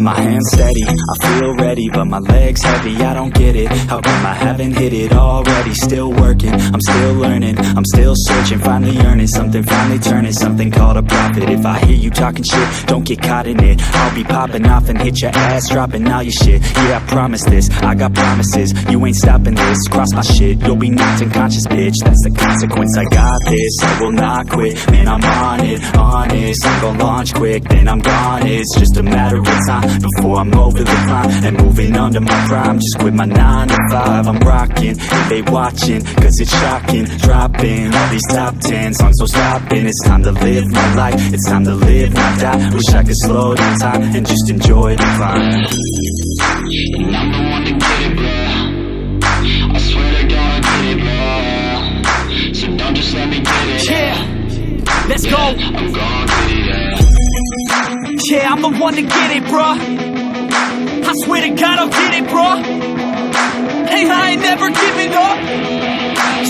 My hands steady, I feel ready, but my legs heavy, I don't get it. How come I haven't hit it already? Still working, I'm still learning, I'm still searching, finally earning something, finally turning something called a profit. If I hear you talking shit, don't get caught in it. I'll be popping off and hit your ass, dropping all your shit. Yeah, I promise this, I got promises, you ain't stopping this. Cross my shit, you'll be knocked unconscious, bitch. That's the consequence, I got this, I will not quit. Man, I'm on it, honest, I'm gon' launch quick, then I'm gone. It's just a matter of time before I'm over the climb and moving under my prime. Just quit my 9 to 5, I'm rocking, and they watching, cause it's shocking. Dropping all these top 10 songs, so stopping. It's time to live my life, it's time to live, not die. Wish I could slow down time and just enjoy the climb. And I'm the one to get it, bro. I swear to God, I get it, bro. So don't just let me get it. Yeah, let's go. I'm gon' get it, yeah. Yeah, I'm the one to get it, bruh. I swear to God I'll get it, bruh. Hey, I ain't never giving up.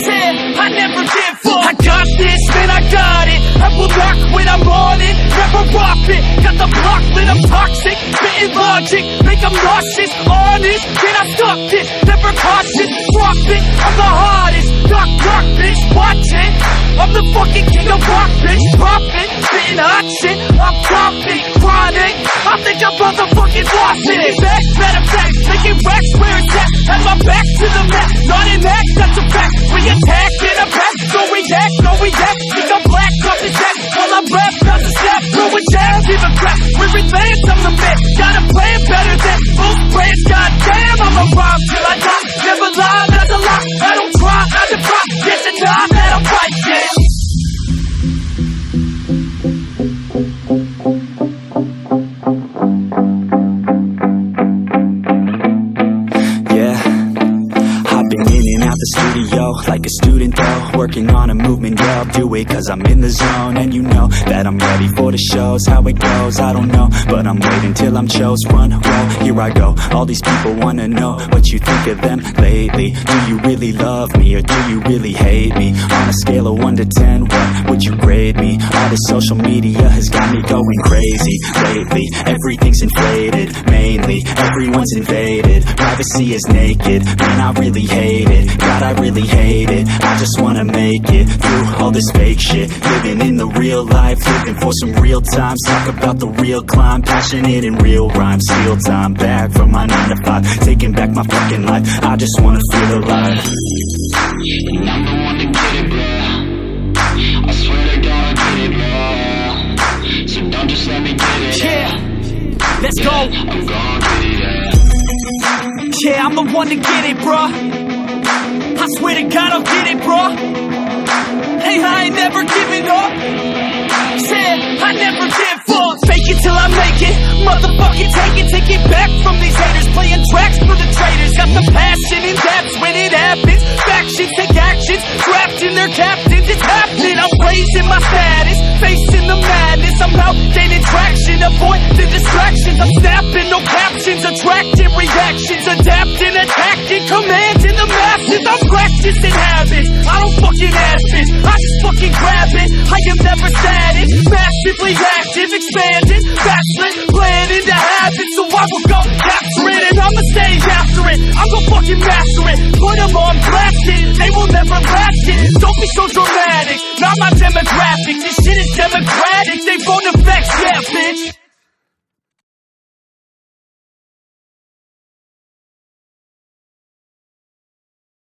Yeah, I never give up. I got this, man, I got it. I will not quit, I'm on it. Never rock it. Got the block lit, I'm toxic. Spitting logic, make them nauseous. Honest, can I stop this? Never cautious, drop it. I'm the hottest. Knock, knock, bitch, watch it. I'm the fucking king of rock, bitch. Poppin', spitting hot shit. I'm topic, chronic. I think I'm motherfucking lost it. Back, matter of fact, making racks where it's at. Have my back to the mat, not an act, that's a fact. We attack in a pack, no react, no react. Think I'm black, off his ass. While I rap, not to snap, throw a jab, give a crap. We're advanced, I'm the man. Got a plan better than most brands. Goddamn, I'm a rhyme till I die. Never lie, that's a lie. I don't try, I defy. Yes and not, that I'm right, yeah. Studio, like a student though, working on a movement, yeah, I'll do it cause I'm in the zone. And you know that I'm ready for the shows. How it goes, I don't know, but I'm waiting till I'm chose. Front row, here I go. All these people wanna know what you think of them lately. Do you really love me or do you really hate me? On a scale of 1 to 10, what would you grade me? All this social media has got me going crazy lately. Everything's inflated, mainly everyone's invaded. Privacy is naked, man, I really hate it. God, I really hate it. I just wanna make it through all this fake shit. Living in the real life, living for some real times. Talk about the real climb, passionate in real rhymes. Steal time back from my 9 to 5, taking back my fucking life. I just wanna feel alive. And I'm the one to get it, bro. I swear to God, I get it, bro. So don't just let me get it. Yeah, let's go. I'm gon' get it, yeah. Yeah, I'm the one to get it, bruh. I swear to God I'll get it, bruh. Hey, I ain't never giving up. Yeah, I never give up. Fake it till I make it. Motherfucking take it back from these haters. Playing tracks for the traitors. Got the passion and that's when it happens. Factions take actions, drafting their captains. It's happening, I'm raising my status. Facing the madness, I'm out gaining traction. Avoid the distractions, I'm snapping, no captions. Attracting reactions, adapting, attacking, commanding the masses. I'm practicing habits, I don't fucking ask this. I just fucking grab it, I am never static. Massively active, expanding, backslid, planning to habit. So I will go after it and I'ma stay after it. I'm gonna fucking master it, put them on blasting. They will never last it, don't be so dramatic. Not my demographic, this shit is democratic.